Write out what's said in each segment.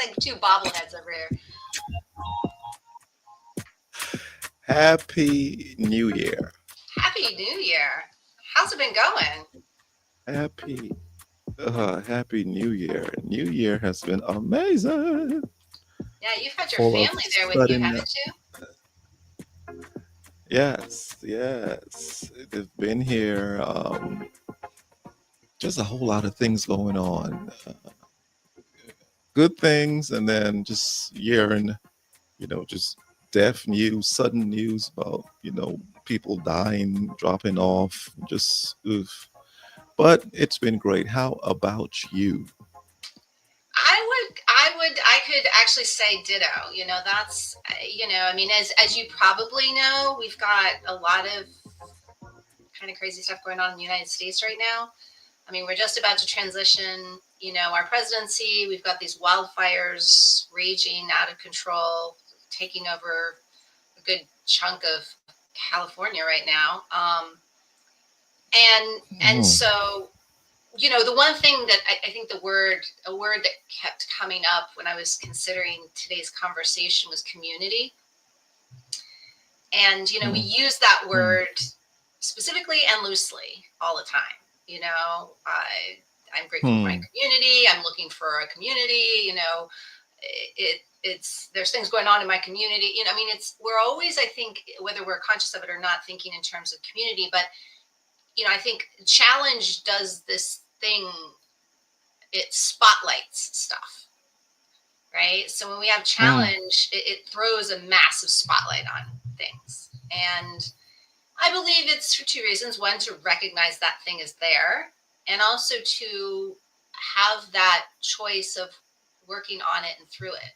Like two bobbleheads over here. Happy New Year. Happy New Year. How's it been going? Happy New Year. New Year has been amazing. Yeah, you've had your Full of family there with you, sudden, haven't you? yes. They've been here. Just a whole lot of things going on. Good things, and then just hearing, just death news, sudden news about, people dying, dropping off, just oof. But it's been great. How about you? I could actually say ditto. That's, I mean, as you probably know, we've got a lot of kind of crazy stuff going on in the United States right now. I mean, we're just about to transition, our presidency. We've got these wildfires raging out of control, taking over a good chunk of California right now. And so, the one thing that I think a word that kept coming up when I was considering today's conversation was community. And, we use that word specifically and loosely all the time. I'm grateful for my community. I'm looking for a community. There's things going on in my community. I mean, we're always, I think, whether we're conscious of it or not, thinking in terms of community. But, I think challenge does this thing. It spotlights stuff, right? So when we have challenge, it throws a massive spotlight on things. And I believe it's for two reasons. One, to recognize that thing is there, and also to have that choice of working on it and through it.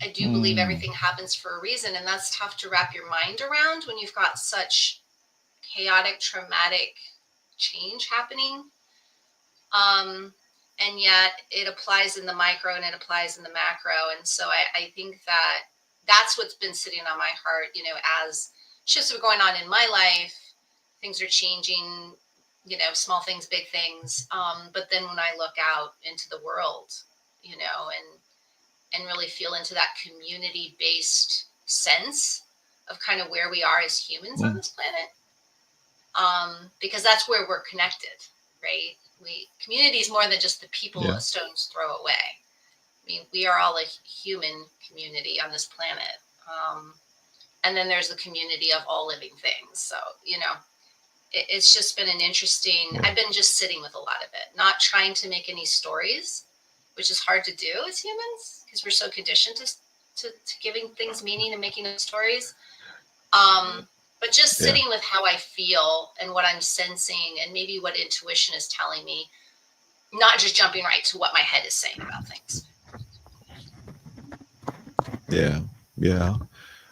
I do believe everything happens for a reason, and that's tough to wrap your mind around when you've got such chaotic, traumatic change happening. And yet it applies in the micro and it applies in the macro. And so I think that's what's been sitting on my heart, as shifts are going on in my life, things are changing, small things, big things. But then when I look out into the world, and really feel into that community-based sense of kind of where we are as humans on this planet, because that's where we're connected, right? Community is more than just the people a stone's throw away. I mean, we are all a human community on this planet. And then there's the community of all living things. So, it's just been an interesting, I've been just sitting with a lot of it, not trying to make any stories, which is hard to do as humans because we're so conditioned to giving things meaning and making up stories. But just sitting with how I feel and what I'm sensing and maybe what intuition is telling me, not just jumping right to what my head is saying about things. Yeah. Yeah.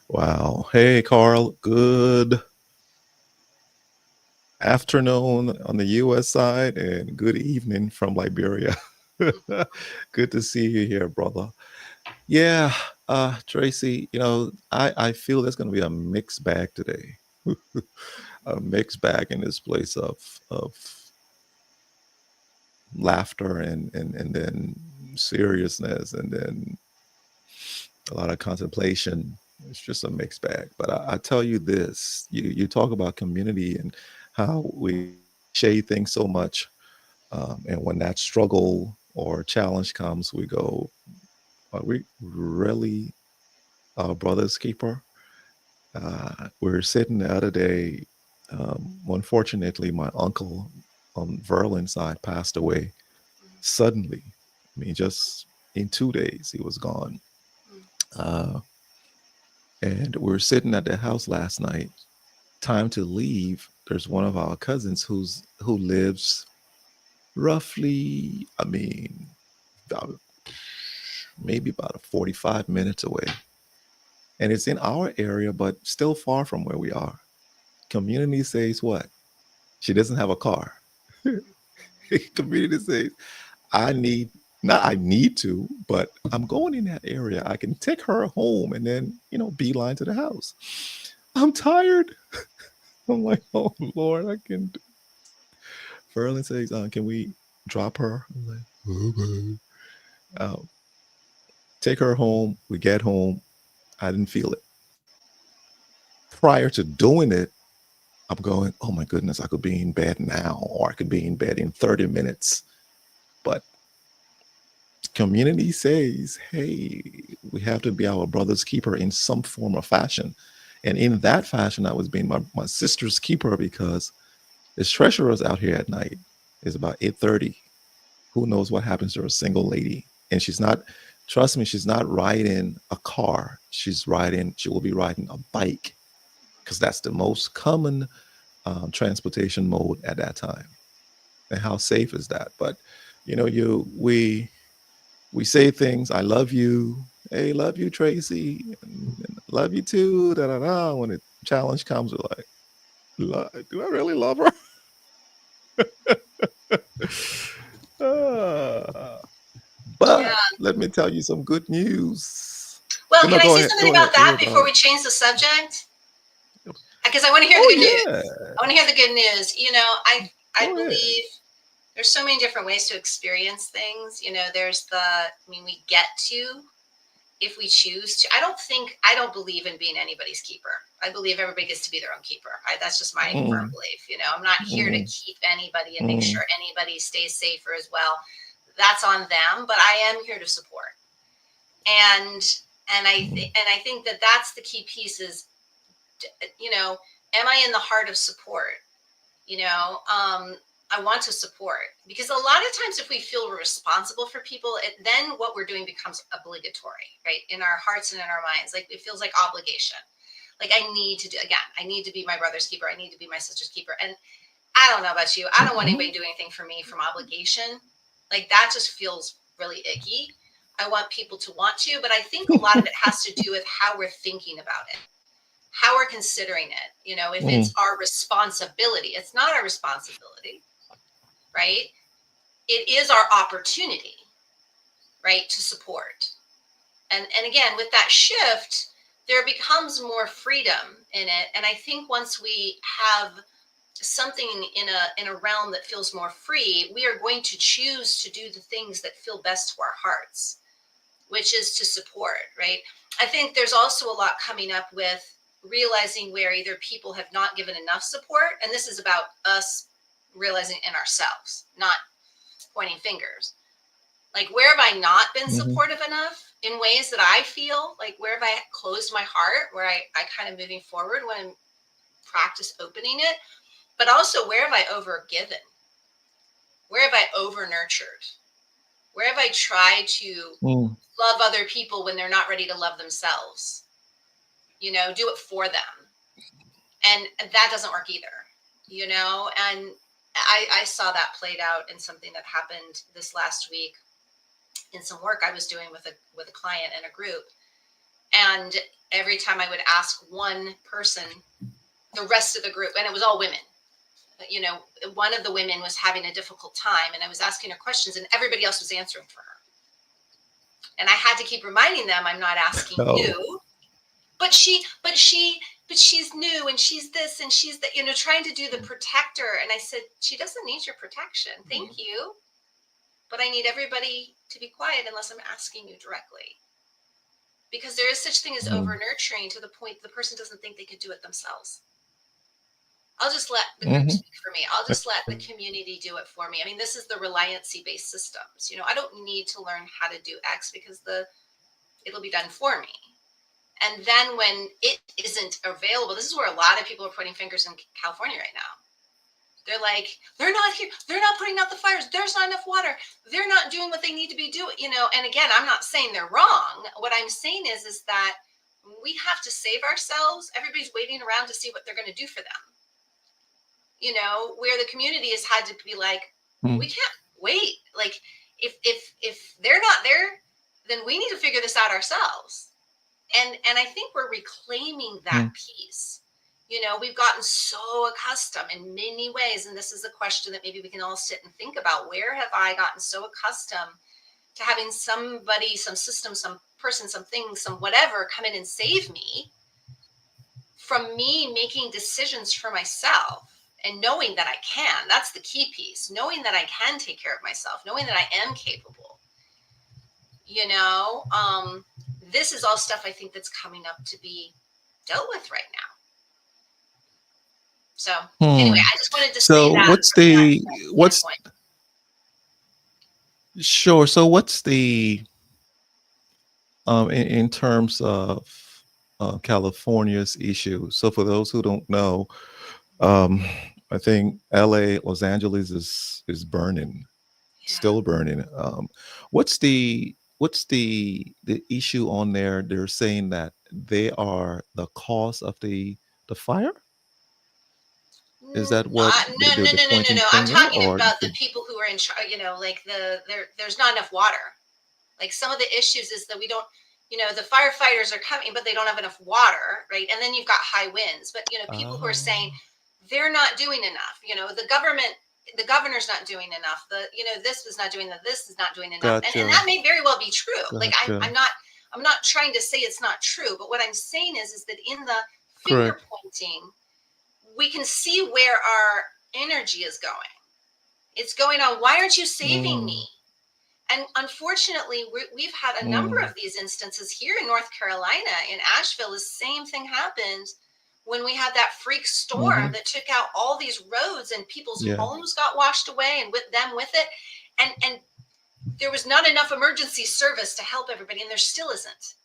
Wow. Hey, Carl. Good afternoon on the US side and good evening from Liberia. Good to see you here, brother. Yeah, Tracy, I feel there's going to be a mixed bag today. A mixed bag in this place of laughter and then seriousness and then a lot of contemplation. It's just a mixed bag. But I tell you this, you talk about community and how we cliche things so much. And when that struggle or challenge comes, we go, are we really our brother's keeper? We were sitting the other day. Unfortunately, my uncle on Verlin's side passed away suddenly. I mean, just in 2 days, he was gone. Uh, and we were sitting at the house last night. Time to leave. There's one of our cousins who lives roughly, I mean, about, maybe about 45 minutes away. And it's in our area, but still far from where we are. Community says what? She doesn't have a car. Community says, I need, not I need to, but I'm going in that area. I can take her home and then, beeline to the house. I'm tired. I'm like, oh Lord, I can. Ferlin says, can we drop her? I'm like, okay. Um, take her home. We get home. I didn't feel it. Prior to doing it, I'm going, oh my goodness, I could be in bed now, or I could be in bed in 30 minutes. But community says, hey, we have to be our brother's keeper in some form or fashion. And in that fashion, I was being my sister's keeper because it's treacherous out here at night. It's about 8:30. Who knows what happens to a single lady? And she's not, trust me, she's not riding a car. She will be riding a bike because that's the most common transportation mode at that time. And how safe is that? But we say things. I love you. Hey, love you, Tracy. And love you too. Da da da. When the challenge comes, we're like, do I really love her? Ah. Yeah. But let me tell you some good news. Well, No, can I go say ahead. something Go ahead. about Go that ahead. Go before ahead. we change the subject? Because I want to hear the Oh good news. yeah. I want to hear the good news. I Go ahead. believe there's so many different ways to experience things. We get to if we choose to. I don't believe in being anybody's keeper. I believe everybody gets to be their own keeper. That's just my firm Mm, belief. I'm not here to mm, keep anybody and make mm, sure anybody stays safer as well. That's on them, but I am here to support. And mm, I think that that's the key piece is, am I in the heart of support? I want to support because a lot of times if we feel we're responsible for people, then what we're doing becomes obligatory, right? In our hearts and in our minds, like it feels like obligation. Like I need to be my brother's keeper. I need to be my sister's keeper. And I don't know about you. I don't want anybody mm, to do anything for me from obligation. Like that just feels really icky. I want people to want to, but I think a lot of it has to do with how we're thinking about it, how we're considering it. If mm, it's our responsibility, it's not our responsibility, right? It is our opportunity, right, to support. And again, with that shift, there becomes more freedom in it. And I think once we have something in a realm that feels more free, we are going to choose to do the things that feel best to our hearts, which is to support, right? I think there's also a lot coming up with realizing where either people have not given enough support, and this is about us realizing in ourselves, not pointing fingers. Like, where have I not been mhm, supportive enough in ways that I feel like where have I closed my heart, where I kind of moving forward when I practice opening it, but also where have I over given? Where have I over nurtured? Where have I tried to mm, love other people when they're not ready to love themselves? Do it for them. And that doesn't work either, and I saw that played out in something that happened this last week in some work I was doing with a client and a group. And every time I would ask one person, the rest of the group, and it was all women, you know, one of the women was having a difficult time, and I was asking her questions, and everybody else was answering for her. And I had to keep reminding them, I'm not asking Oh. you, but she's new, and she's this, and she's that, you know, trying to do the protector. And I said, she doesn't need your protection. Thank you. But I need everybody to be quiet unless I'm asking you directly. Because there is such thing as over nurturing to the point the person doesn't think they could do it themselves. I'll just let the group speak for me. I'll just let the community do it for me. I mean, this is the reliancy-based systems. You know, I don't need to learn how to do X because it'll be done for me. And then when it isn't available, this is where a lot of people are pointing fingers in California right now. They're like, they're not here. They're not putting out the fires. There's not enough water. They're not doing what they need to be doing, you know. And again, I'm not saying they're wrong. What I'm saying is that we have to save ourselves. Everybody's waiting around to see what they're going to do for them. You know, where the community has had to be like, we can't wait. Like, if they're not there, then we need to figure this out ourselves. And I think we're reclaiming that piece. You know, we've gotten so accustomed in many ways, and this is a question that maybe we can all sit and think about. Where have I gotten so accustomed to having somebody, some system, some person, something, some whatever come in and save me from me making decisions for myself and knowing that I can? That's the key piece. Knowing that I can take care of myself, knowing that I am capable. You know, this is all stuff I think that's coming up to be dealt with right now. So anyway, I just wanted to say that. What's sure. So what's the in terms of California's issue? So for those who don't know, I think LA, Los Angeles is burning, still burning. What's the issue on there? They're saying that they are the cause of the fire. Is that what No. I'm talking about the people who are in charge. You know, like there's not enough water. Like some of the issues is that we don't, you know, the firefighters are coming, but they don't have enough water, right? And then you've got high winds. But you know, people who are saying they're not doing enough. You know, the governor's not doing enough. This was not doing that. This is not doing enough. And that may very well be true. Like I'm not trying to say it's not true, but what I'm saying is that in the finger pointing, we can see where our energy is going. It's going on, why aren't you saving me? And unfortunately, we've had a number of these instances here in North Carolina. In Asheville, the same thing happened when we had that freak storm that took out all these roads, and people's homes got washed away, and with it. And there was not enough emergency service to help everybody, and there still isn't.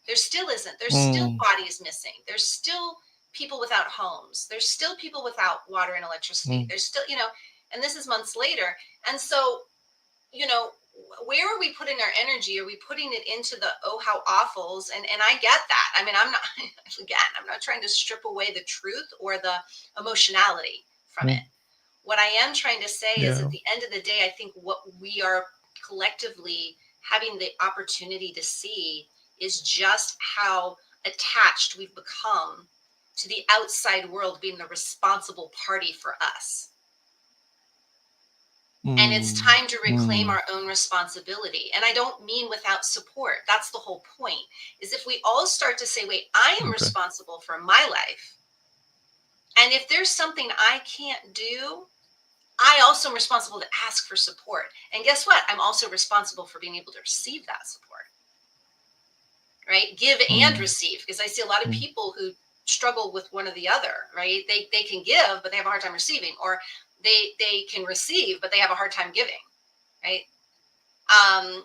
There's still bodies missing. There's still people without homes. There's still people without water and electricity. There's still, you know, and this is months later. And so, you know, where are we putting our energy? Are we putting it into the, oh, how awfuls? And I get that. I mean, I'm not trying to strip away the truth or the emotionality from it. What I am trying to say is at the end of the day, I think what we are collectively having the opportunity to see is just how attached we've become to the outside world being the responsible party for us. And it's time to reclaim our own responsibility. And I don't mean without support. That's the whole point, is if we all start to say, wait, I am responsible for my life. And if there's something I can't do, I also am responsible to ask for support. And guess what? I'm also responsible for being able to receive that support. Right? Give and receive. Because I see a lot of people who struggle with one or the other, right? They can give, but they have a hard time receiving, or they can receive, but they have a hard time giving, right? And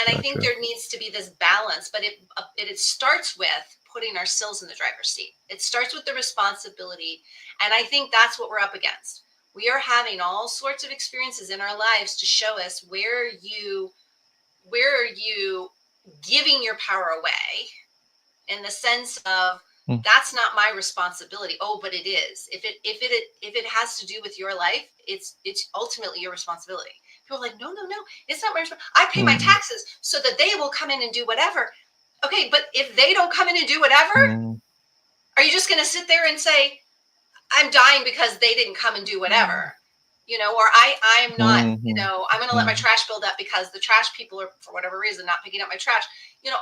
I think there needs to be this balance, but it starts with putting ourselves in the driver's seat. It starts with the responsibility, and I think that's what we're up against. We are having all sorts of experiences in our lives to show us where are you giving your power away, in the sense of, that's not my responsibility. Oh, but it is. If it has to do with your life, it's ultimately your responsibility. People are like, no, it's not my responsibility. I pay my taxes so that they will come in and do whatever. Okay, but if they don't come in and do whatever, Mm, are you just going to sit there and say, I'm dying because they didn't come and do whatever? Or I'm not, mhm, I'm going to let my mhm, trash build up because the trash people are, for whatever reason, not picking up my trash.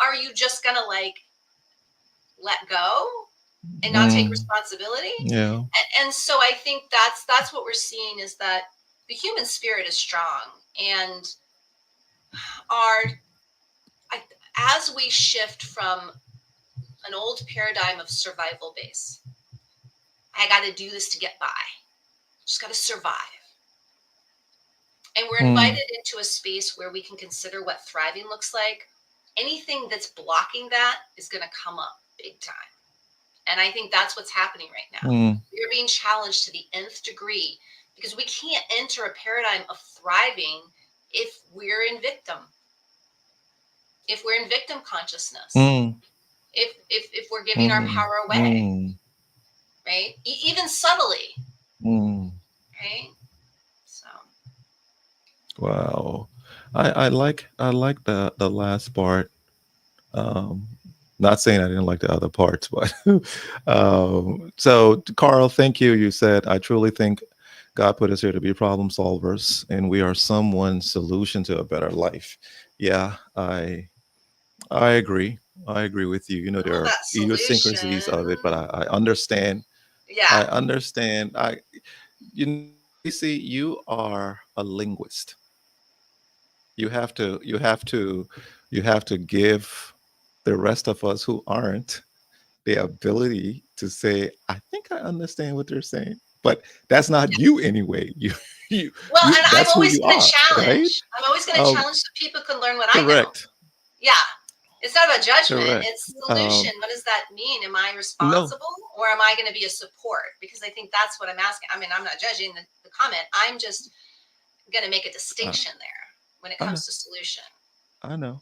Are you just going to like let go and not take mm, responsibility? yeah. And so I think that's what we're seeing, is that the human spirit is strong, and our I, as we shift from an old paradigm of survival base, I got to do this to get by, just got to survive, and we're Mm, invited into a space where we can consider what thriving looks like. Anything that's blocking that is going to come up big time. And I think that's what's happening right now. mm, We're being challenged to the nth degree, because we can't enter a paradigm of thriving if we're in victim consciousness, mm, if we're giving our mm, power away, mm, right? Even subtly, mm. right? So Wow. I like the last part. Um, Not saying I didn't like the other parts, but so Carl, thank you. You said, I truly think God put us here to be problem solvers, and we are someone's solution to a better life. Yeah, I agree. I agree with you. There well, are that idiosyncrasies solution, of it, but I understand. yeah. I understand. See, you are a linguist. You have to give the rest of us who aren't the ability to say, I think I understand what they're saying, but that's not you anyway. You Well, you and I'm that's who always you going to are, right? challenge. I'm always going to Um, challenge so people can learn what I know. Correct. Yeah. It's not about judgment, Correct. it's solution. Um, What does that mean? Am I no, responsible, or am I going to be a support? Because I think that's what I'm asking. I mean, I'm not judging the comment. I'm just going to make a uh, distinction there when it I know. comes to solution. I know.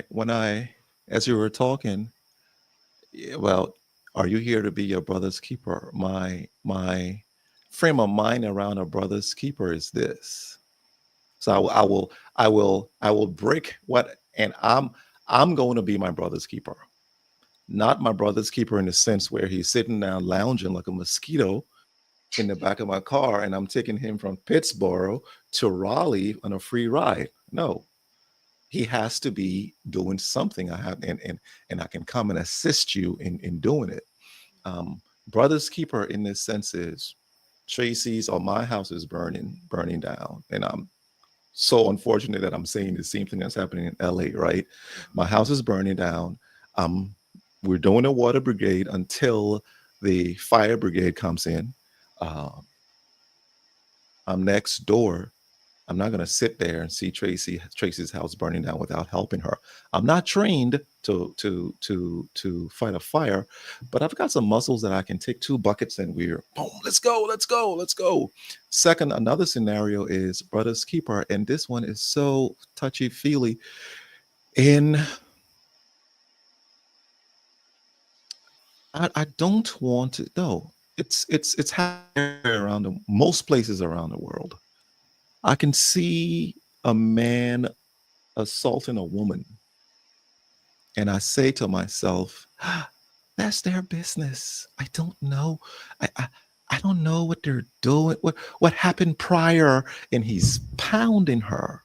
When I as you were talking, yeah, well, are you here to be your brother's keeper? My frame of mind around a brother's keeper is this. So I will break what, and I'm going to be my brother's keeper, not my brother's keeper in the sense where he's sitting down lounging like a mosquito in the back of my car, and I'm taking him from Pittsburgh to Raleigh on a free ride. No, he has to be doing something. I have, and I can come and assist you in doing it. Brother's keeper in this sense is Tracy's or my house is burning down, and I'm so unfortunate that I'm saying the same thing that's happening in LA, right? My house is burning down. Um, we're doing a water brigade until the fire brigade comes in. Uh, I'm next door. I'm not going to sit there and see Tracy's house burning down without helping her. I'm not trained to fight a fire, but I've got some muscles that I can take two buckets and we're boom, let's go, let's go, let's go. Second, another scenario is brother's keeper, and this one is so touchy feely. In I don't want to. No, it's happening around most places around the world. I can see a man assaulting a woman, and I say to myself, that's their business. I don't know. I don't know what they're doing. What happened prior? And he's pounding her.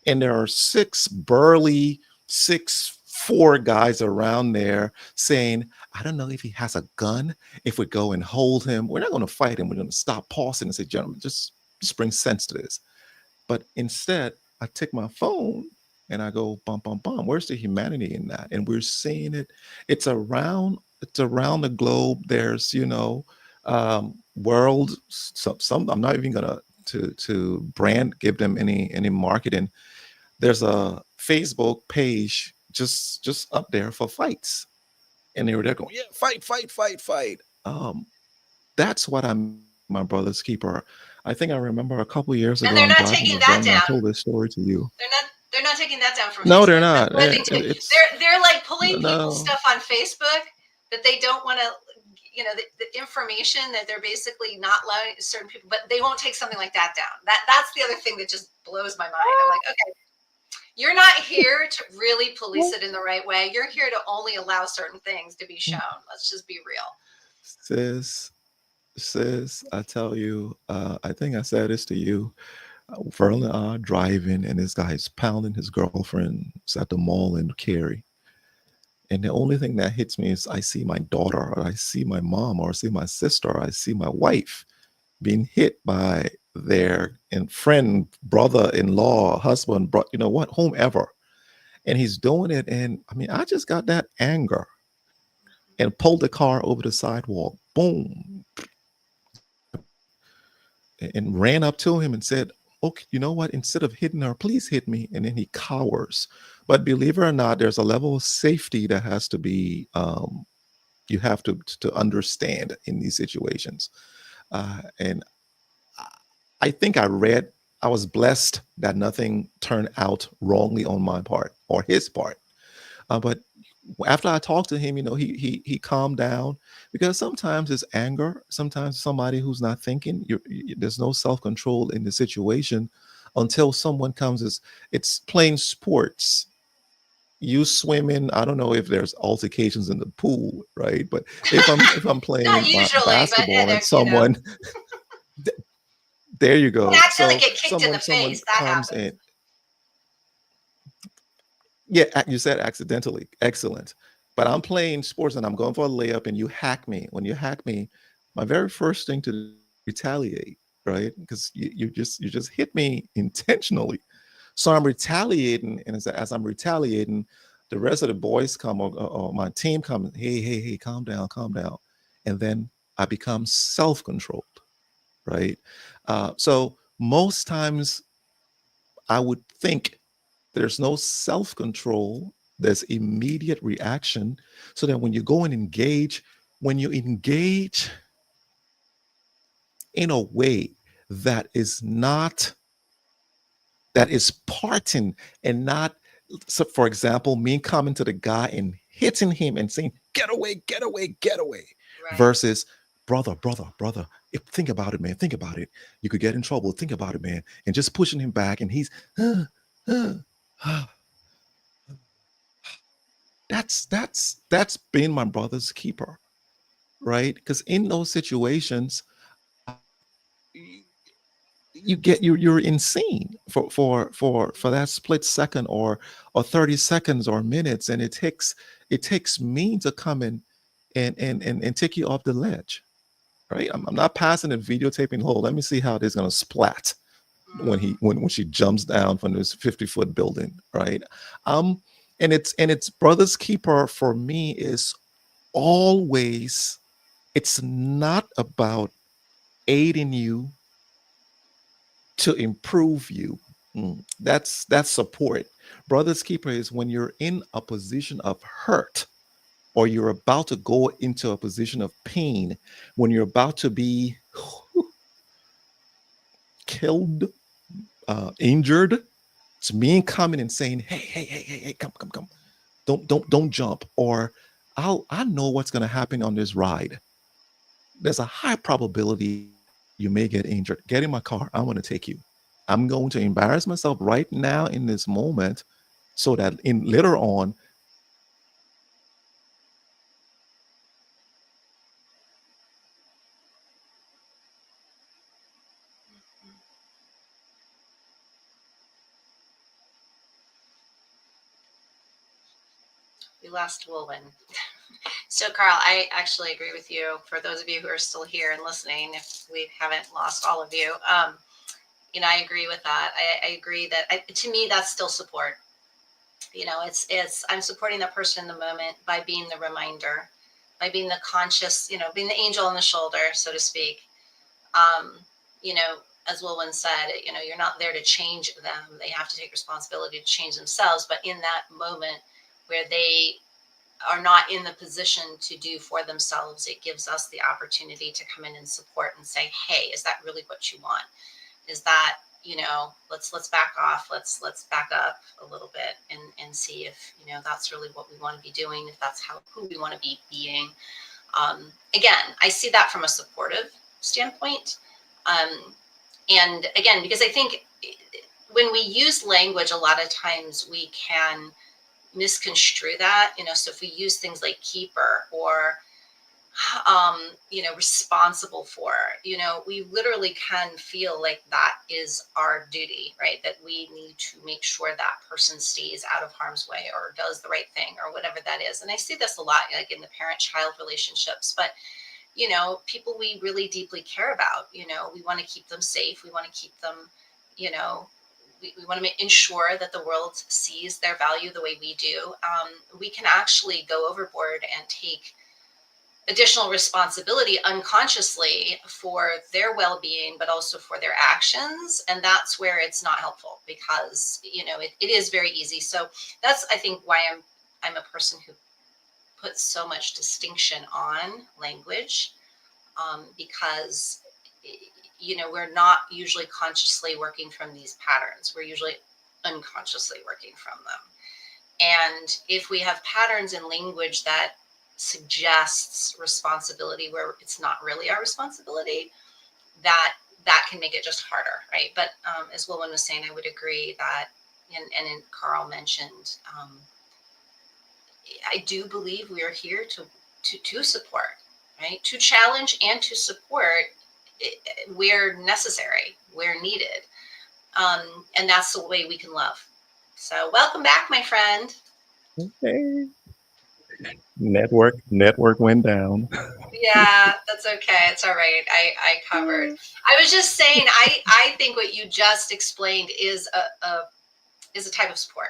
And there are six burly 6'4" guys around there saying, I don't know if he has a gun. If we go and hold him, we're not going to fight him. We're going to stop pausing and say, gentlemen, just bring sense to this. But instead, I take my phone and I go bum bum bum. Where's the humanity in that? And we're seeing it. It's around the globe. There's world. Some I'm not even gonna to brand give them any marketing. There's a Facebook page just up there for fights, and they were there going, yeah, fight, fight, fight, fight. That's what I'm my brother's keeper. I think I remember a couple years And ago, they're I'm not driving taking with that them, and I down. told this story to you. They're not taking that down from No, they're Facebook. That's not. the other thing too. It's They're like pulling people's no. stuff on Facebook that they don't want to, the information that they're basically not allowing certain people, but they won't take something like that down. That's the other thing that just blows my mind. I'm like, okay, You're not here to really police it in the right way. You're here to only allow certain things to be shown. Let's just be real. Sis, I tell you, I think I said this to you. Verlin and I driving, and this guy's pounding his girlfriend at the mall in Cary. And the only thing that hits me is I see my daughter, or I see my mom, or I see my sister, or I see my wife being hit by their friend, brother-in-law, husband, you know what, whomever. And he's doing it. And I mean, I just got that anger and pulled the car over the sidewalk. Boom. And ran up to him and said, okay, you know what? Instead of hitting her, please hit me. And then he cowers. But believe it or not, there's a level of safety that has to be, you have to understand in these situations. And I think I was blessed that nothing turned out wrongly on my part or his part. But after I talked to him, you know, he calmed down, because sometimes it's anger. Sometimes somebody who's not thinking. There's no self control in the situation until someone comes. It's playing sports. You swimming. I don't know if there's altercations in the pool, right? But if I'm Not playing usually, but basketball and you know, someone, there you you go. accidentally So get kicked in the someone face. That comes happens. in. Yeah, you said accidentally. Excellent. But I'm playing sports and I'm going for a layup and you hack me. When you hack me, my very first thing to do is retaliate, right? Because you just hit me intentionally. So I'm retaliating, and as I'm retaliating, the rest of the boys come, or my team comes. Hey, calm down, calm down, and then I become self-controlled, right? So most times I would think there's no self control, there's immediate reaction. So that when you engage in a way that is not, that is parting and not, so for example, me coming to the guy and hitting him and saying, get away, get away, get away, Right. versus, brother, think about it, man, think about it. You could get in trouble. Think about it, man. And just pushing him back, and he's, uh, uh, that's been my brother's keeper, right? Because in those situations, you're insane for that split second, or 30 seconds or minutes, and it takes me to come in and take you off the ledge, right? I'm not passing and videotaping. Hold, let me see how this is going to splat when Mm. when she jumps down from this 50-foot building, right? um and it's brother's keeper for me is always, it's not about aiding you to improve you. That's support. Brother's keeper is when you're in a position of hurt, or you're about to go into a position of pain, when you're about to be killed, injured. It's me coming and saying, hey, come, don't jump, or I know what's going to happen on this ride. There's a high probability you may get injured. Get in my car. I want to take you. I'm going to embarrass myself right now in this moment, so that in later on, We lost Wulwyn. So, Carl, I actually agree with you. For those of you who are still here and listening, if we haven't lost all of you, I agree with that. I agree that to me, that's still support. It's I'm supporting the person in the moment by being the reminder, by being the conscious, being the angel on the shoulder, so to speak. Um, you know, as Wilwyn said, you're not there to change them. They have to take responsibility to change themselves. But in that moment where they are not in the position to do for themselves, it gives us the opportunity to come in and support and say, hey, is that really what you want? Is that, let's back off, let's back up a little bit and see if that's really what we want to be doing, if that's who we want to be being. Again, I see that from a supportive standpoint. And again, because I think when we use language, a lot of times we can misconstrue that, so if we use things like keeper or responsible for, we literally can feel like that is our duty, right? That we need to make sure that person stays out of harm's way or does the right thing or whatever that is. And I see this a lot, like in the parent-child relationships, but people we really deeply care about, we want to keep them safe. We want to keep them, we want to ensure that the world sees their value the way we do. We can actually go overboard and take additional responsibility unconsciously for their well-being, but also for their actions. And that's where it's not helpful because, it is very easy. So that's, I think, why I'm a person who puts so much distinction on language, because, we're not usually consciously working from these patterns. We're usually unconsciously working from them. And if we have patterns in language that suggests responsibility where it's not really our responsibility, that can make it just harder, right? But as Wulwyn was saying, I would agree that, and Carl mentioned, I do believe we are here to support, right? To challenge and to support where necessary, where needed. And that's the way we can love. So welcome back, my friend. Hey. Network went down. Yeah, that's okay. It's all right. I covered. I was just saying, I think what you just explained is a type of support,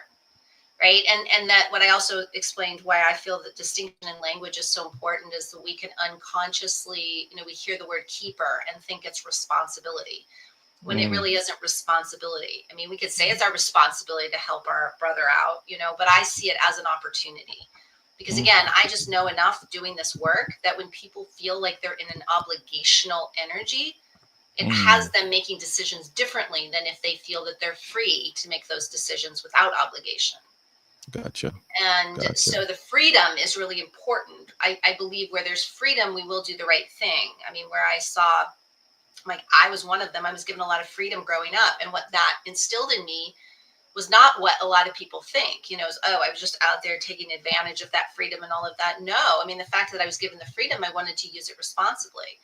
right? And that what I also explained why I feel that distinction in language is so important is that we can unconsciously, we hear the word keeper and think it's responsibility when it really isn't responsibility. I mean, we could say it's our responsibility to help our brother out, but I see it as an opportunity. Because again, I just know enough doing this work that when people feel like they're in an obligational energy, it has them making decisions differently than if they feel that they're free to make those decisions without obligation. Gotcha. And so the freedom is really important. I believe where there's freedom, we will do the right thing. I mean, where I saw, like, I was one of them. I was given a lot of freedom growing up. And what that instilled in me was not what a lot of people think, I was just out there taking advantage of that freedom and all of that. No, I mean, the fact that I was given the freedom, I wanted to use it responsibly.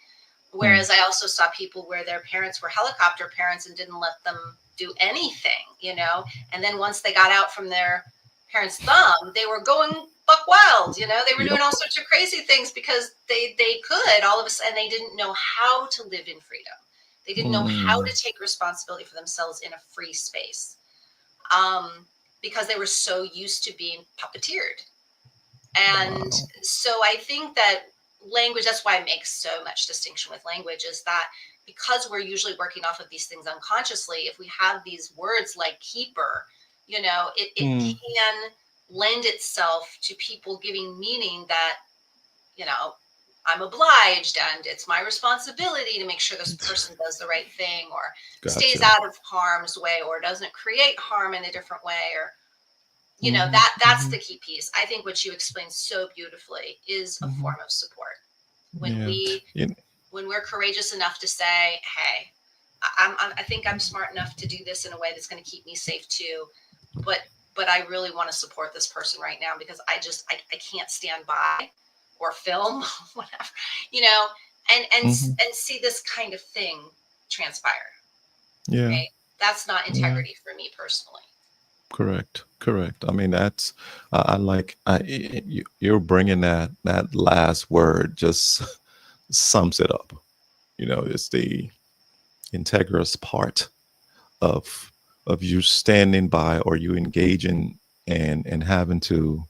Whereas I also saw people where their parents were helicopter parents and didn't let them do anything, and then once they got out from their parents' thumb, they were going buck wild, they were doing all sorts of crazy things because they could all of a sudden, they didn't know how to live in freedom. They didn't know how to take responsibility for themselves in a free space. Because they were so used to being puppeteered. And so I think that language, that's why I make so much distinction with language, is that because we're usually working off of these things unconsciously, if we have these words like keeper, it can lend itself to people giving meaning that, I'm obliged and it's my responsibility to make sure this person does the right thing or stays out of harm's way or doesn't create harm in a different way, or that's the key piece. I think what you explained so beautifully is a form of support when we're courageous enough to say, hey, I think I'm smart enough to do this in a way that's going to keep me safe too, but I really want to support this person right now because I can't stand by or film, whatever, and see this kind of thing transpire. Yeah. Right? That's not integrity for me personally. Correct. I mean, that's you're bringing that last word just sums it up. It's the integrous part of you standing by or you engaging and having to.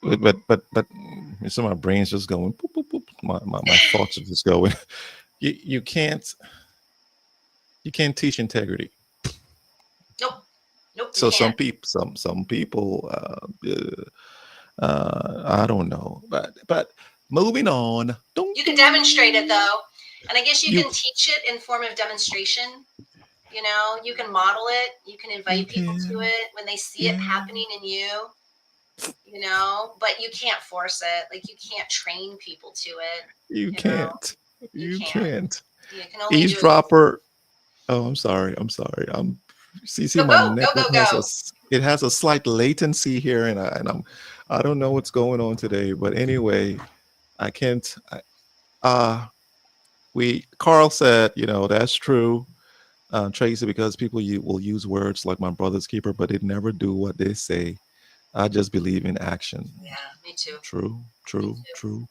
But so my brain's just going boop, boop, boop. My thoughts are just going. You can't teach integrity. Nope. So some people, I don't know, but moving on. You can demonstrate it though, and I guess you can teach it in form of demonstration. You can model it. You can invite people to it when they see it happening in you. But you can't force it. Like you can't train people to it. You can't. You can't. You can only Eavesdropper. Oh, I'm sorry. see Go, my go, go, network go, has go. it has a slight latency here, and I don't know what's going on today. But anyway, I can't. We Carl said, that's true, Tracy, because people will use words like my brother's keeper, but they never do what they say. I just believe in action. Yeah, me too. True, Me true, too. true.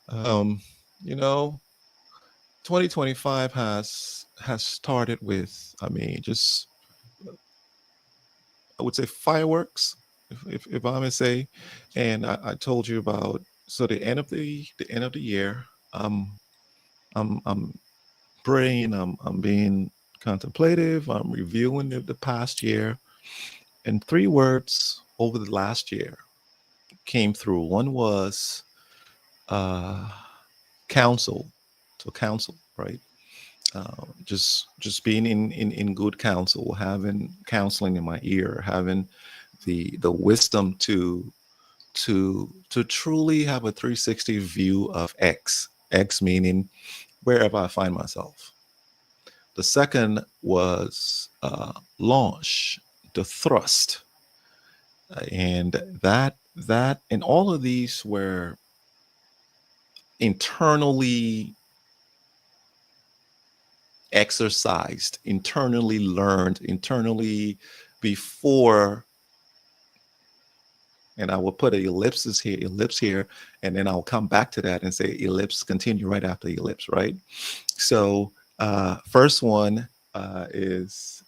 Um, you know, 2025 has started with, I mean, just I would say fireworks, if I may say. And I told you about, so the end of the year. I'm praying. I'm being contemplative. I'm reviewing the past year, and three words over the last year came through. One was uh, counsel. So counsel, right? Just being in good counsel, having counseling in my ear, having the wisdom to truly have a 360 view of X meaning wherever I find myself. The second was launch, the thrust, and that and all of these were internally exercised, internally learned, internally before. And I will put an ellipse here, and then I'll come back to that and say ellipse, continue right after ellipse, right? So first one is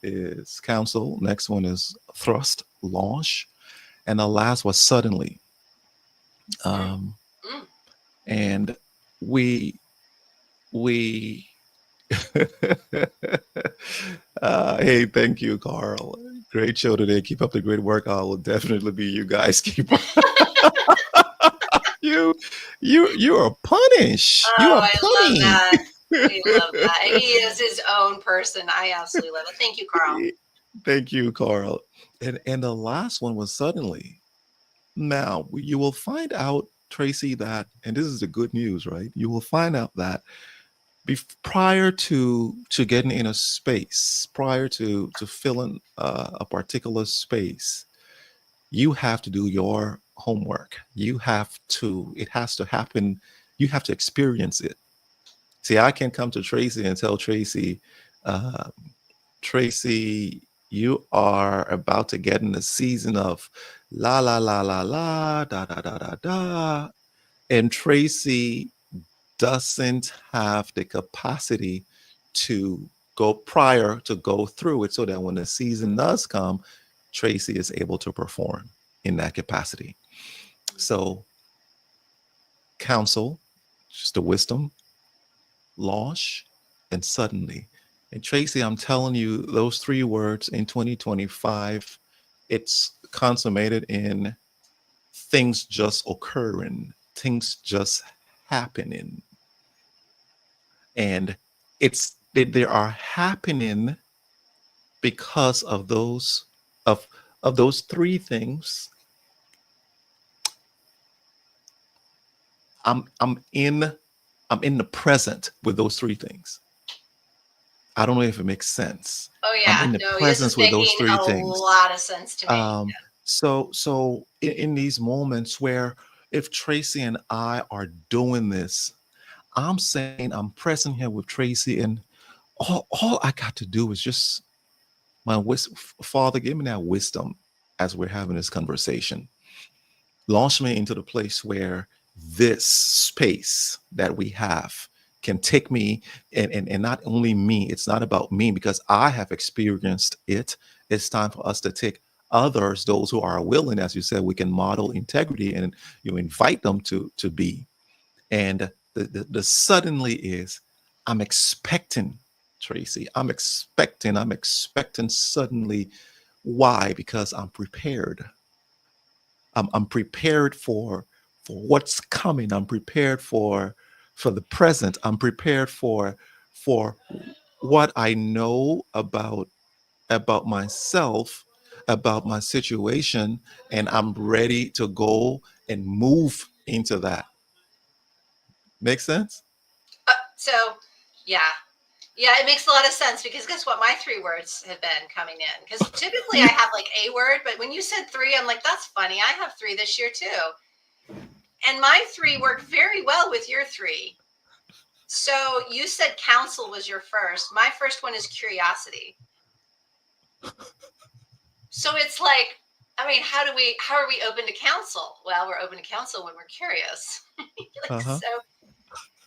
counsel. Next one is thrust, launch, and the last was suddenly. Mm, Um, mm. and we hey, thank you, Carl. Great show today. Keep up the great work. I will definitely be you guys keep you you are punish. You Oh, are I love punny. that. We love that. And he is his own person. I absolutely love it. Thank you, Carl. Thank you, Carl. And the last one was suddenly. Now you will find out, Tracy, that, and this is the good news, right? You will find out that prior to getting in a space, prior to filling a particular space, you have to do your homework. It has to happen. You have to experience it. See, I can come to Tracy and tell Tracy, uh, Tracy, you are about to get in the season of la la la la la da da da da da, and Tracy doesn't have the capacity to go through it, so that when the season does come, Tracy is able to perform in that capacity. So counsel, just the wisdom, launch, and suddenly. And Tracy, I'm telling you, those three words in 2025, it's consummated in things just occurring, things just happening. And they are happening because of of those three things. I'm I'm in I'm in the present with those three things. I don't know if it makes sense. Oh, I'm yeah. in the No, this is presence with those making three a things. lot of sense to me. So in these moments where if Tracy and I are doing this, I'm saying I'm present here with Tracy, and all I got to do is just Father, give me that wisdom as we're having this conversation. Launch me into the place where this space that we have can take me, and not only me, it's not about me because I have experienced it. It's time for us to take others, those who are willing, as you said, we can model integrity and you invite them to be. And the suddenly is, I'm expecting, Tracy, I'm expecting suddenly. Why? Because I'm prepared. I'm prepared for what's coming. I'm prepared for the present. I'm prepared for what I know about myself, about my situation, and I'm ready to go and move into that. Make sense? So, yeah. Yeah, it makes a lot of sense because guess what? My 3 words have been coming in because typically I have like a word, but when you said 3, I'm like, that's funny. I have 3 this year too. And my 3 worked very well with your 3. So you said counsel was your first. My first one is curiosity. So it's like, I mean, how are we open to counsel? Well, we're open to counsel when we're curious. Like, Uh-huh.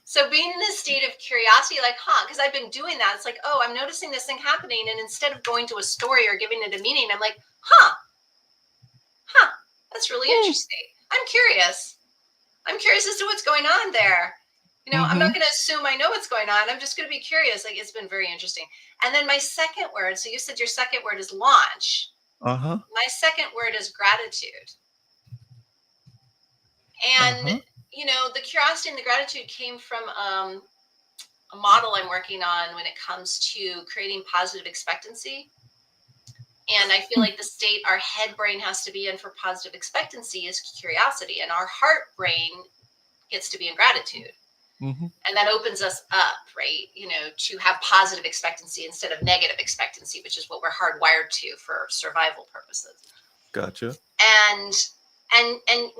so being in this state of curiosity, like, because I've been doing that. It's like, oh, I'm noticing this thing happening. And instead of going to a story or giving it a meaning, I'm like, that's really interesting. I'm curious. I'm curious as to what's going on there. I'm not going to assume I know what's going on. I'm just going to be curious. Like, it's been very interesting. And then my second word, so you said your second word is launch. Uh-huh. My second word is gratitude. And, Uh-huh. the curiosity and the gratitude came from a model I'm working on when it comes to creating positive expectancy. And I feel like the state our head brain has to be in for positive expectancy is curiosity, and our heart brain gets to be in gratitude. Mm-hmm. And that opens us up, right? To have positive expectancy instead of negative expectancy, which is what we're hardwired to for survival purposes. Gotcha. And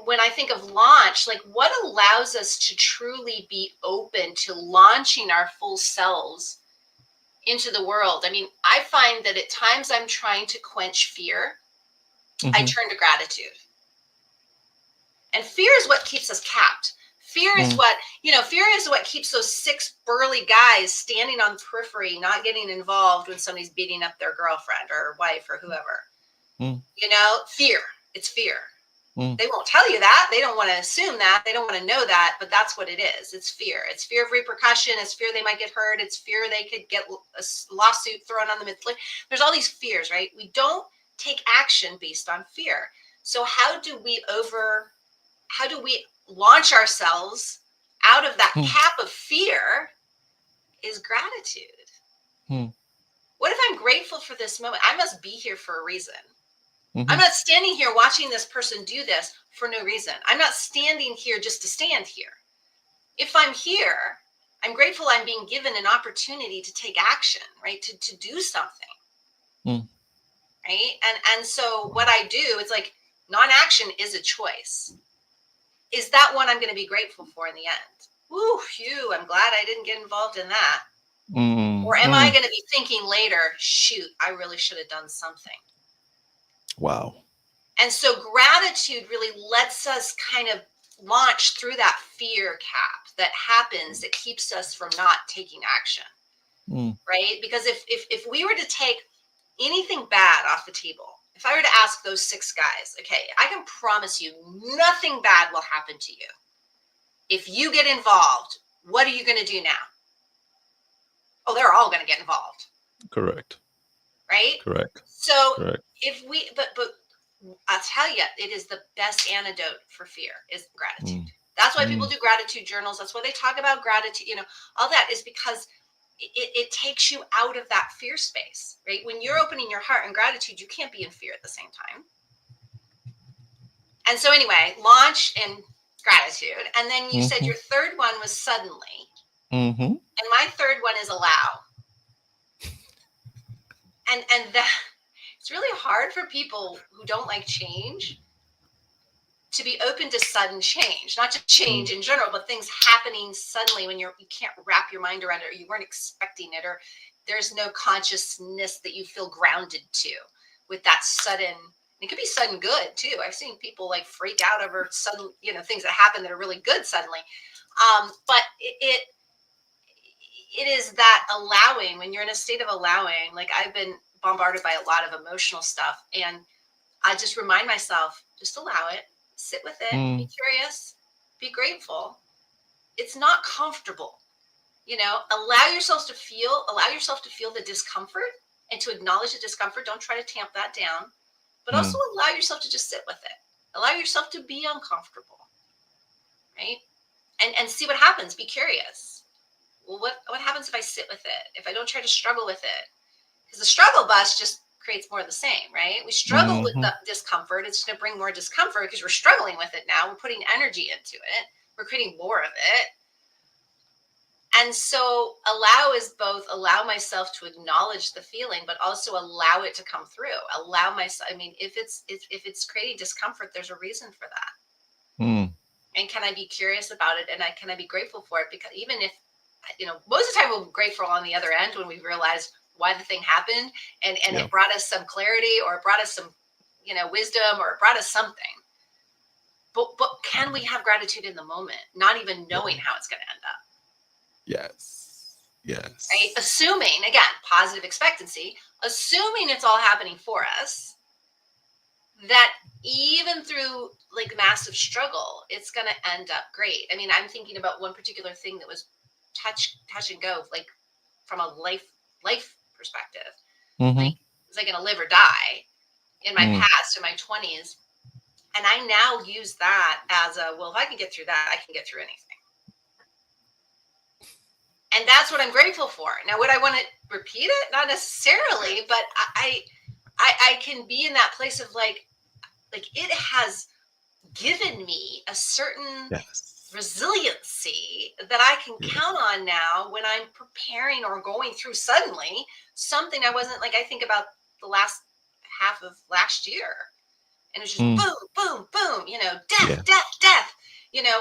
when I think of launch, like what allows us to truly be open to launching our full selves into the world? I mean, I find that at times I'm trying to quench fear. I turn to gratitude. And fear is what keeps us capped. Fear is fear is what keeps those 6 burly guys standing on the periphery, not getting involved when somebody's beating up their girlfriend or wife or whoever. Fear. It's fear. They won't tell you that. They don't want to assume that. They don't want to know that, but that's what it is. It's fear. It's fear of repercussion. It's fear they might get hurt. It's fear they could get a lawsuit thrown on them. There's all these fears, right? We don't take action based on fear. So how do we launch ourselves out of that cap of fear is gratitude. What if I'm grateful for this moment? I must be here for a reason. I'm not standing here watching this person do this for no reason. I'm not standing here just to stand here. If I'm here, I'm grateful I'm being given an opportunity to take action, right? To do something. Right? And so what I do, it's like non-action is a choice. Is that one I'm going to be grateful for in the end? Woo, phew, I'm glad I didn't get involved in that. Or am I going to be thinking later, shoot, I really should have done something? Wow. And so gratitude really lets us kind of launch through that fear cap that happens that keeps us from not taking action, right? Because if we were to take anything bad off the table, if I were to ask those 6 guys, okay, I can promise you nothing bad will happen to you. If you get involved, what are you going to do now? Oh, they're all going to get involved. Correct. Right? Correct. So Correct. if we, but I'll tell you, it is the best antidote for fear is gratitude. That's why people do gratitude journals. That's why they talk about gratitude. All that is because it takes you out of that fear space, right? When you're opening your heart in gratitude, you can't be in fear at the same time. And so anyway, launch and gratitude. And then you said your third one was suddenly. And my third one is allow. And that it's really hard for people who don't like change to be open to sudden change, not just change in general, but things happening suddenly when you can't wrap your mind around it, or you weren't expecting it, or there's no consciousness that you feel grounded to with that sudden. It could be sudden good too. I've seen people like freak out over sudden, things that happen that are really good suddenly. But it is that allowing, when you're in a state of allowing, like I've been bombarded by a lot of emotional stuff, and I just remind myself, just allow it, sit with it, be curious, be grateful. It's not comfortable, allow yourself to feel the discomfort and to acknowledge the discomfort. Don't try to tamp that down, but also allow yourself to just sit with it. Allow yourself to be uncomfortable, right? And see what happens. Be curious. Well, what happens if I sit with it? If I don't try to struggle with it? Because the struggle bus just creates more of the same, right? We struggle with the discomfort. It's going to bring more discomfort because we're struggling with it now. We're putting energy into it. We're creating more of it. And so allow is both allow myself to acknowledge the feeling, but also allow it to come through. Allow myself. I mean, if it's creating discomfort, there's a reason for that. Mm. And can I be curious about it? And can I be grateful for it? Because even if, most of the time we're grateful on the other end when we realize why the thing happened, and Yeah. it brought us some clarity, or it brought us some, wisdom, or it brought us something. But can we have gratitude in the moment, not even knowing how it's going to end up? Yes. Yes. Right? Assuming, again, positive expectancy, assuming it's all happening for us, that even through like massive struggle, it's going to end up great. I mean, I'm thinking about one particular thing that was touch and go, like from a life perspective. Mm-hmm. Like, was I going to live or die in my Mm. past, in my 20s? And I now use that as well, if I can get through that, I can get through anything. And that's what I'm grateful for. Now, would I want to repeat it? Not necessarily, but I can be in that place of like it has given me a certain resiliency that I can count on now when I'm preparing or going through suddenly something I wasn't, like, I think about the last half of last year, and it's just boom, boom, boom, death,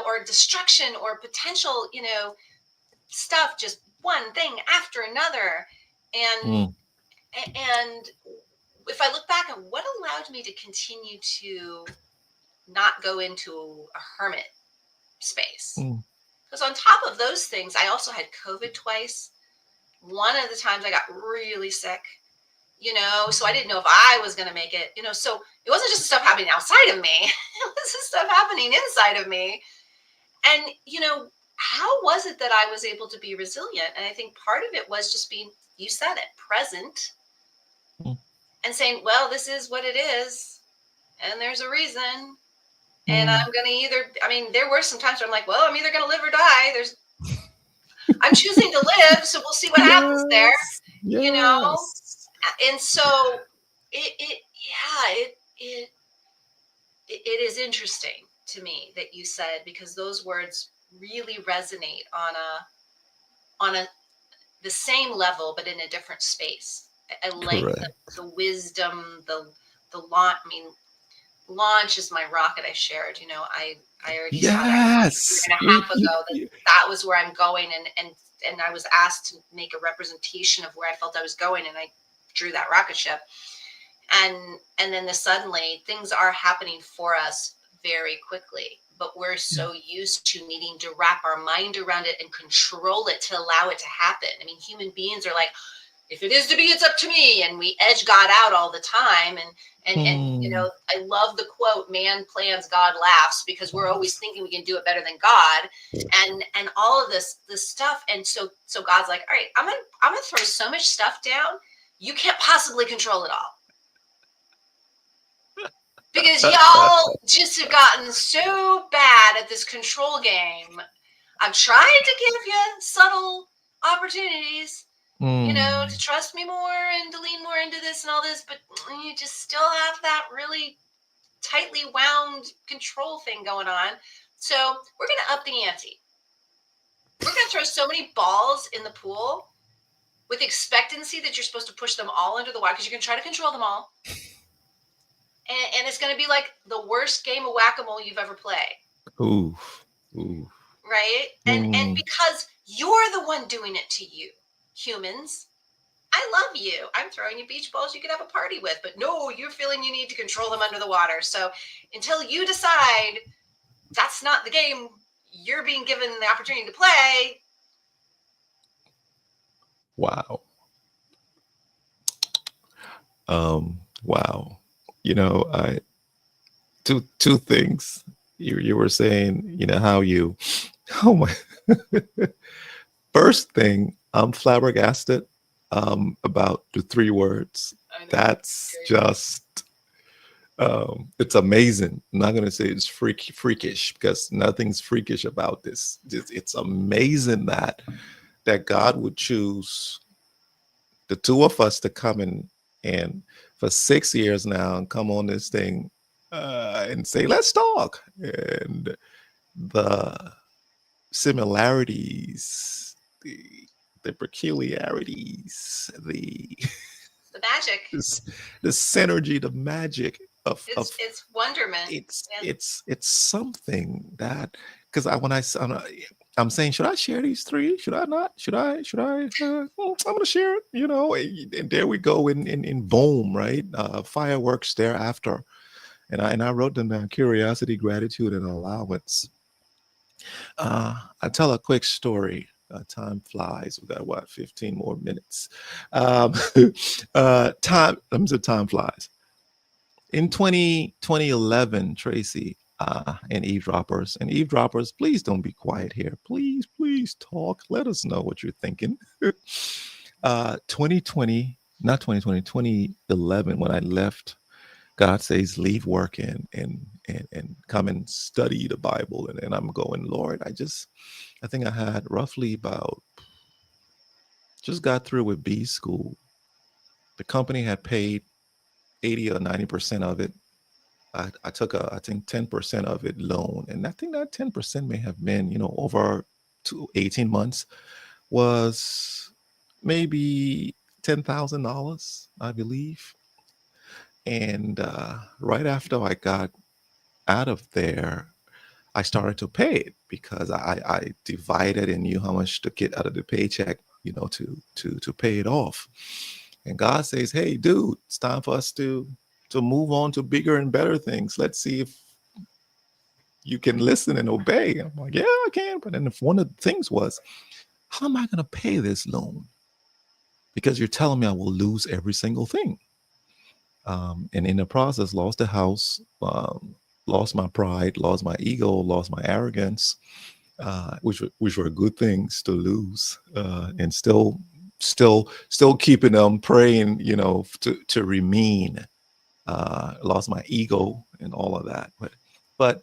or destruction or potential, stuff, just one thing after another. And if I look back at what allowed me to continue to not go into a hermit space, because on top of those things, I also had COVID twice. One of the times I got really sick, so I didn't know if I was going to make it, so it wasn't just stuff happening outside of me. It was just stuff happening inside of me. And, how was it that I was able to be resilient? And I think part of it was just being, you said it, present, and saying, well, this is what it is, and there's a reason. And I'm going to there were some times where I'm like, well, I'm either going to live or die. I'm choosing to live, so we'll see what happens there, And so it is interesting to me that you said, because those words really resonate on the same level, but in a different space. I like the wisdom, the launch. I mean, launch is my rocket I shared. I already saw that a year and a half ago that was where I'm going, and I was asked to make a representation of where I felt I was going, and I drew that rocket ship. And then suddenly things are happening for us very quickly, but we're so used to needing to wrap our mind around it and control it to allow it to happen. I mean, human beings are like, if it is to be, it's up to me. And we edge God out all the time. And I love the quote, man plans, God laughs, because we're always thinking we can do it better than God. And all of this stuff. And so God's like, all right, I'm going to throw so much stuff down. You can't possibly control it all. Because y'all just have gotten so bad at this control game. I'm trying to give you subtle opportunities, to trust me more and to lean more into this and all this, but you just still have that really tightly wound control thing going on. So we're going to up the ante. We're going to throw so many balls in the pool with expectancy that you're supposed to push them all under the water, because you're going to try to control them all. And it's going to be like the worst game of whack-a-mole you've ever played. Ooh. Right? And because you're the one doing it to you, humans. I love you. I'm throwing you beach balls you could have a party with, but no, you're feeling you need to control them under the water. So until you decide that's not the game you're being given the opportunity to play. Wow. Wow. Two things. You were saying, oh my. First thing, I'm flabbergasted about the 3 words. That's just, it's amazing. I'm not going to say it's freakish, because nothing's freakish about this. It's amazing that God would choose the 2 of us to come in and for 6 years now and come on this thing and say, let's talk. And the similarities the peculiarities, The magic. this, the synergy, the magic of It's wonderment. Yeah. it's something that, because I'm saying, should I share these three? Should I not? Should I? I'm gonna share it. And there we go in boom, right? Fireworks thereafter, and I wrote them down: curiosity, gratitude, and allowance. I tell a quick story. Time flies. We got what, 15 more minutes. Um, let me say time flies. In 2011, Traci, and eavesdroppers, please don't be quiet here. Please talk. Let us know what you're thinking. 2020, not 2020, 2011, when I left, God says, leave work and come and study the Bible. And I'm going, Lord, I think I had roughly about, just got through with B school. The company had paid 80 or 90% of it. I took I think 10% of it loan. And I think that 10% may have been, over 18 months was maybe $10,000, I believe. And right after I got out of there, I started to pay it because I divided and knew how much to get out of the paycheck, to pay it off. And God says, "Hey, dude, it's time for us to move on to bigger and better things. Let's see if you can listen and obey." I'm like, "Yeah, I can." But then if one of the things was, how am I going to pay this loan? Because you're telling me I will lose every single thing. And in the process, lost the house, lost my pride, lost my ego, lost my arrogance, which were good things to lose, and still keeping them praying, to remain. Lost my ego and all of that, but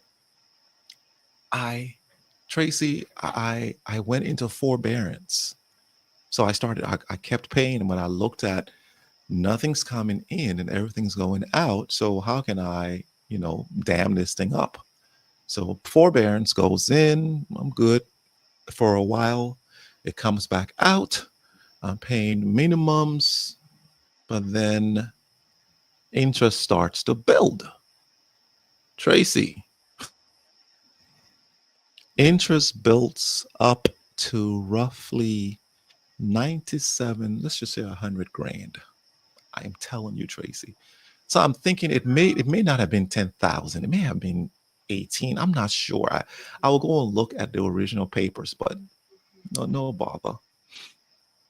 I, Traci, I went into forbearance. So I kept paying, and when I looked at nothing's coming in and everything's going out, so how can I, dam this thing up? So forbearance goes in, I'm good for a while. It comes back out. I'm paying minimums, but then interest starts to build. Traci, interest builds up to roughly 97, let's just say 100 grand. I'm telling you, Traci. So I'm thinking it may not have been 10,000. It may have been 18. I'm not sure. I will go and look at the original papers, but no bother.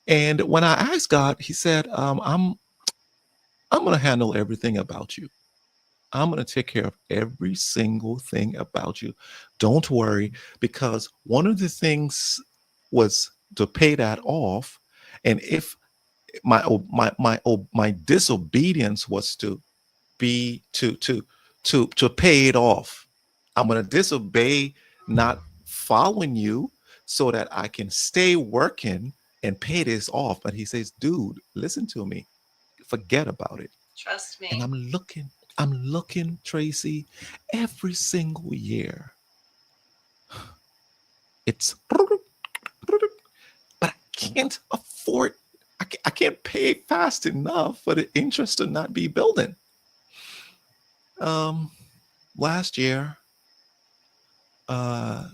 And when I asked God, He said, I'm going to handle everything about you. I'm going to take care of every single thing about you. Don't worry, because one of the things was to pay that off, and if my disobedience was to be to pay it off. I'm going to disobey not following you so that I can stay working and pay this off. But He says, dude, listen to me. Forget about it. Trust me. And I'm looking, Traci, every single year. It's but I can't afford, I can't pay fast enough for the interest to not be building. Last year, uh,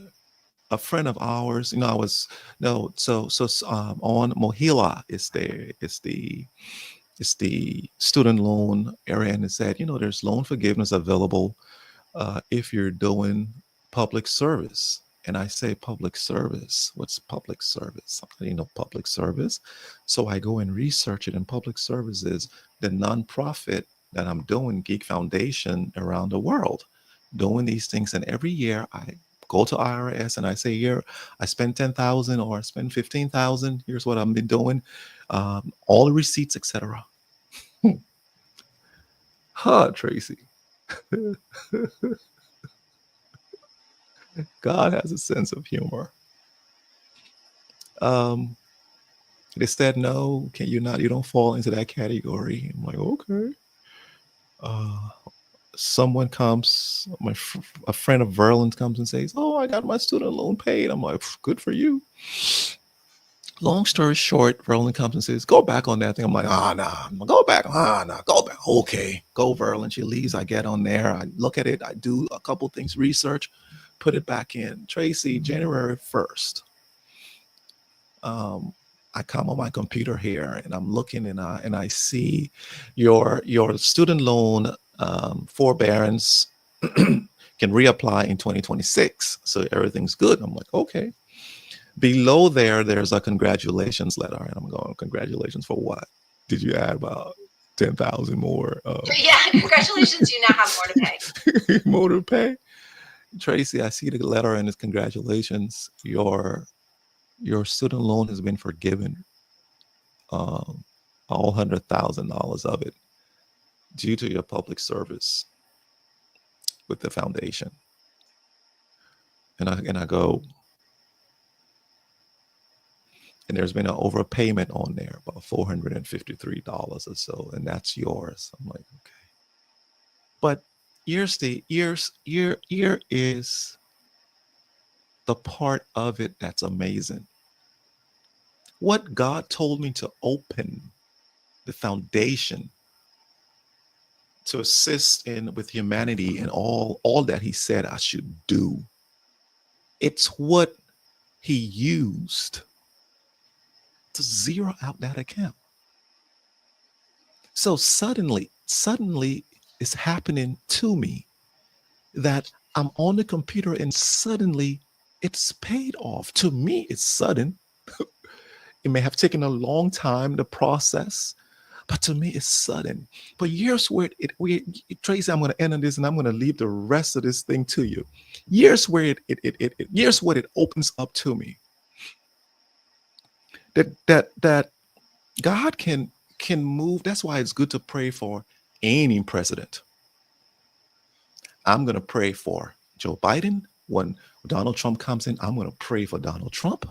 a friend of ours, I was no, on Mohila is the student loan area, and it said, there's loan forgiveness available if you're doing public service. And I say, public service. What's public service? I didn't know public service. So I go and research it. And public service is the nonprofit that I'm doing, Geek Foundation, around the world, doing these things. And every year I go to IRS and I say, here, I spend 10,000 or I spend 15,000. Here's what I've been doing. All the receipts, etc. Traci. God has a sense of humor. Um, they said, no, can you not? You don't fall into that category. I'm like, okay. Uh, Someone comes, a friend of Verlin's comes and says, oh, I got my student loan paid. I'm like, good for you. Long story short, Verlin comes and says, go back on that thing. I'm like, nah, I'm gonna go back. Nah, go back. Okay, go, Verlin. She leaves. I get on there. I look at it. I do a couple things, research, put it back in. Traci, January 1st. I come on my computer here and I'm looking and I see your student loan forbearance can reapply in 2026. So everything's good. I'm like, okay. Below there's a congratulations letter, and I'm going, congratulations for what? Did you add about 10,000 more? Yeah, congratulations, you now have more to pay. More to pay. Traci, I see the letter and it's congratulations. Your student loan has been forgiven. All $100,000 of it due to your public service with the foundation. And I go, and there's been an overpayment on there, about $453 or so, and that's yours. I'm like, okay. But here is the part of it that's amazing. What God told me to open the foundation to assist in with humanity and all that he said I should do. It's what he used to zero out that account. So suddenly it's happening to me that I'm on the computer and suddenly it's paid off. To me, it's sudden. It may have taken a long time, the process, but to me, it's sudden. But here's where Traci, I'm going to end on this and I'm going to leave the rest of this thing to you. Here's where here's what it opens up to me. That God can move. That's why it's good to pray for any president. I'm going to pray for Joe Biden. When Donald Trump comes in, I'm going to pray for Donald Trump.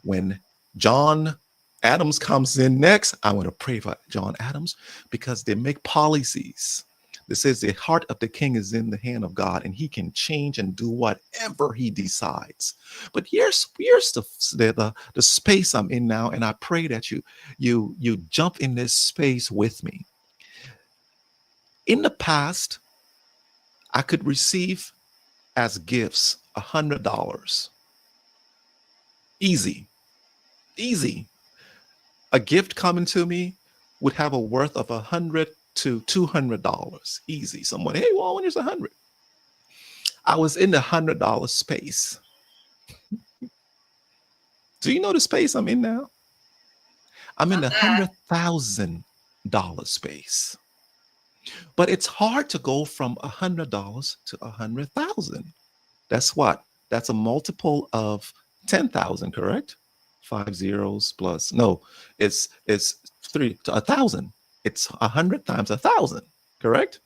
When John Adams comes in next, I want to pray for John Adams, because they make policies that says the heart of the king is in the hand of God and he can change and do whatever he decides. But here's the space I'm in now, and I pray that you jump in this space with me. In the past, I could receive as gifts $100. Easy. A gift coming to me would have a worth of $100 to $200. Easy. Someone, hey, well, when there's 100. I was in the $100 space. Do you know the space I'm in now? I'm in the $100,000 space. But it's hard to go from $100 to 100,000. That's what? That's a multiple of 10,000, correct? 5 zeros plus. No, it's 3 to 1,000. It's 100 times 1,000, correct?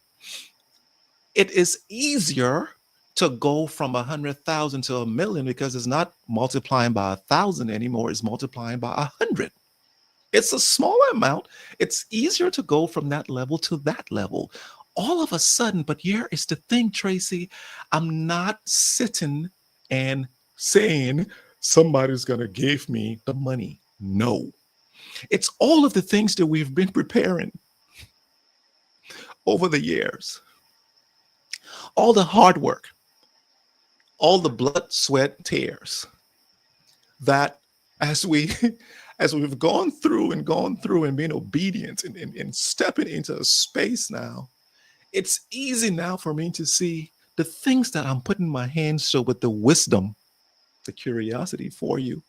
It is easier to go from 100,000 to 1,000,000 because it's not multiplying by 1,000 anymore. It's multiplying by 100. It's a smaller amount. It's easier to go from that level to that level. All of a sudden, but here is the thing, Traci, I'm not sitting and saying somebody's going to give me the money. No. It's all of the things that we've been preparing over the years. All the hard work, all the blood, sweat, tears that as we've gone through and been obedient and stepping into a space now, it's easy now for me to see the things that I'm putting my hands to with the wisdom, the curiosity for you,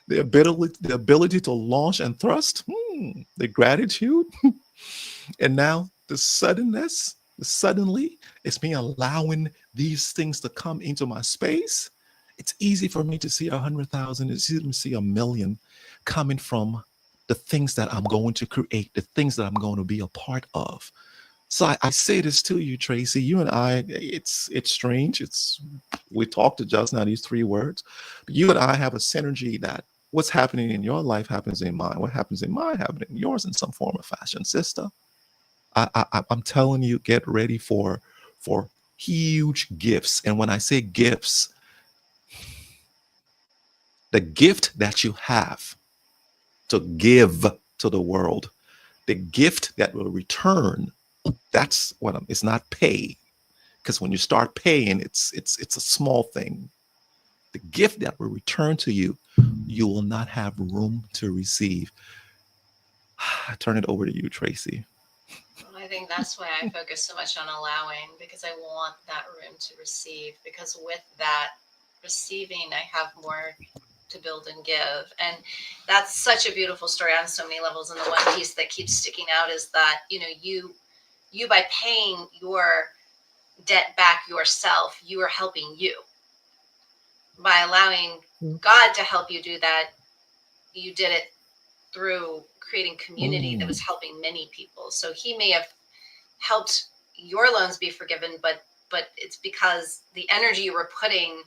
the ability to launch and thrust, the gratitude, and now the suddenness, suddenly, it's me allowing these things to come into my space. It's easy for me to see 100,000. It's easy to see 1,000,000 coming from the things that I'm going to create, the things that I'm going to be a part of. So I say this to you, Traci. You and I, it's strange. We talked to just now these 3 words, but you and I have a synergy that what's happening in your life happens in mine. What happens in mine happens in yours in some form or fashion, sister. I'm telling you, get ready for huge gifts. And when I say gifts, the gift that you have to give to the world. The gift that will return, that's what it's not pay. Because when you start paying, it's a small thing. The gift that will return to you, you will not have room to receive. I turn it over to you, Traci. I think that's why I focus so much on allowing, because I want that room to receive. Because with that receiving, I have more to build and give. And that's such a beautiful story on so many levels. And the one piece that keeps sticking out is that, you by paying your debt back yourself, you are helping you. By allowing God to help you do that, you did it through creating community that was helping many people. So he may have helped your loans be forgiven, but it's because the energy you were putting,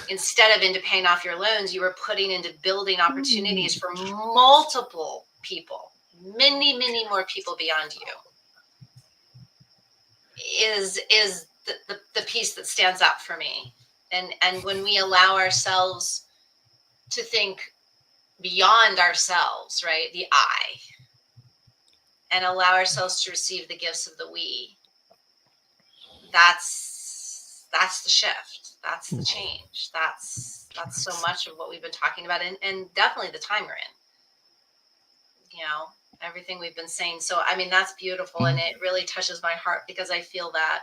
instead of into paying off your loans, you were putting into building opportunities for multiple people, many, many more people beyond you, is the piece that stands out for me. And when we allow ourselves to think beyond ourselves, right, the I, and allow ourselves to receive the gifts of the we, that's the shift. That's the change. That's so much of what we've been talking about, and definitely the time we're in. Everything we've been saying. So I mean, that's beautiful, and it really touches my heart, because I feel that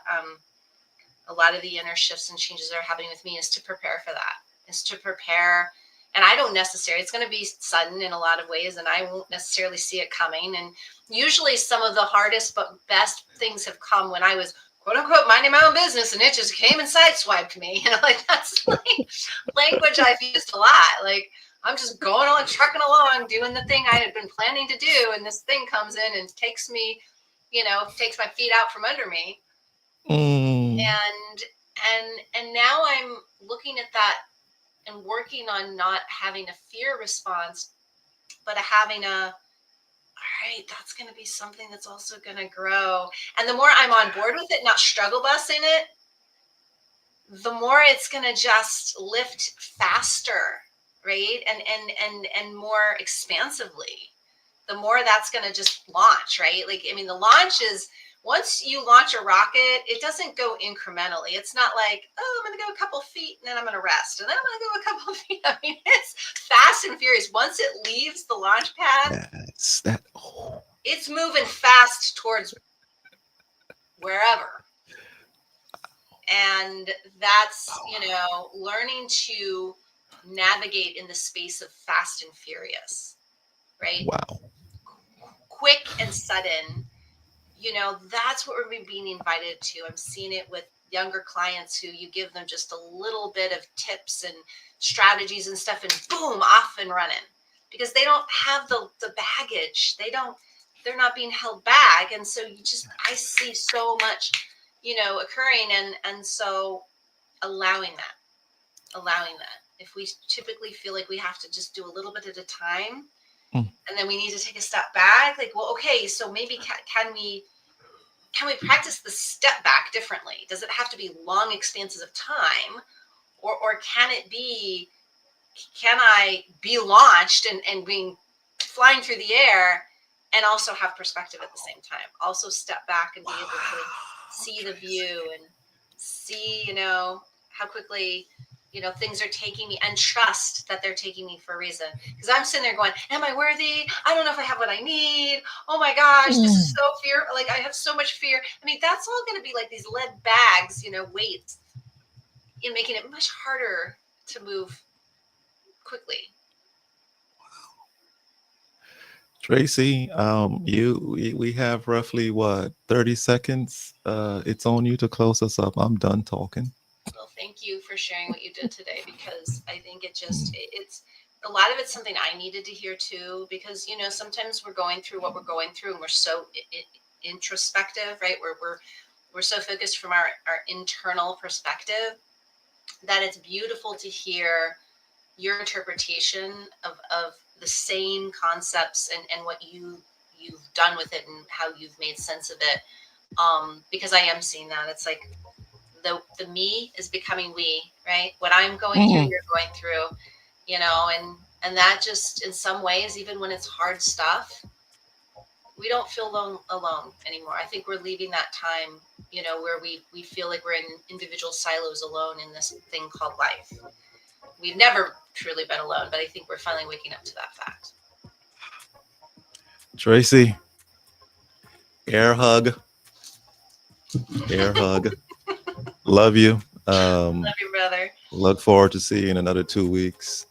a lot of the inner shifts and changes that are happening with me is to prepare for that. Is to prepare. And I don't necessarily, it's going to be sudden in a lot of ways, and I won't necessarily see it coming. And usually some of the hardest but best things have come when I was, quote unquote, minding my own business, and it just came and sideswiped me. Like that's like language I've used a lot. Like I'm just going on, trucking along, doing the thing I had been planning to do. And this thing comes in and takes me, takes my feet out from under me. And now I'm looking at that and working on not having a fear response, but having all right, that's going to be something that's also going to grow. And the more I'm on board with it, not struggle busing it, the more it's going to just lift faster, right? And more expansively. The more that's going to just launch, right? Like, I mean, the launch is, once you launch a rocket, it doesn't go incrementally. It's not like, oh, I'm going to go a couple feet and then I'm going to rest. And then I'm going to go a couple of feet. I mean, it's fast and furious. Once it leaves the launch pad, it's moving fast towards wherever. And that's, learning to navigate in the space of fast and furious, right? Wow. Quick and sudden. That's what we're being invited to. I'm seeing it with younger clients who you give them just a little bit of tips and strategies and stuff, and boom, off and running, because they don't have the baggage. They're not being held back. And so I see so much, occurring. And so allowing that, if we typically feel like we have to just do a little bit at a time, and then we need to take a step back, like, well, okay, so maybe can we practice the step back differently? Does it have to be long expanses of time, or can I be launched and being flying through the air, and also have perspective at the same time? Also step back and be able to see the view and see, how quickly, things are taking me, and trust that they're taking me for a reason. Because I'm sitting there going, am I worthy? I don't know if I have what I need. Oh my gosh, this is so fear. Like, I have so much fear. I mean, that's all going to be like these lead bags, weights, in making it much harder to move quickly. Traci, we have roughly 30 seconds. It's on you to close us up. I'm done talking. Well, thank you for sharing what you did today, because I think it's a lot of it's something I needed to hear too, because, sometimes we're going through what we're going through, and we're so introspective, right? We're so focused from our internal perspective, that it's beautiful to hear your interpretation of the same concepts, and what you've done with it, and how you've made sense of it. Because I am seeing that. It's like the me is becoming we, right? What I'm going through, you're going through, and And that just, in some ways, even when it's hard stuff, we don't feel alone anymore. I think we're leaving that time, where we feel like we're in individual silos alone in this thing called life. We've never truly been alone, but I think we're finally waking up to that fact. Traci, air hug. Air hug. Love you. Love you, brother. Look forward to seeing you in another 2 weeks.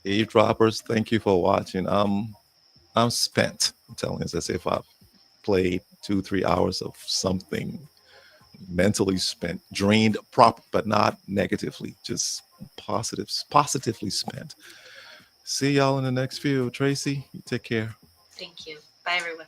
Yeah. Eavesdroppers, thank you for watching. I'm spent. I'm telling you, as if I've played 2-3 hours of something, mentally spent, drained, but not negatively, just positively spent. See y'all in the next few. Traci, you take care. Thank you. Bye, everyone.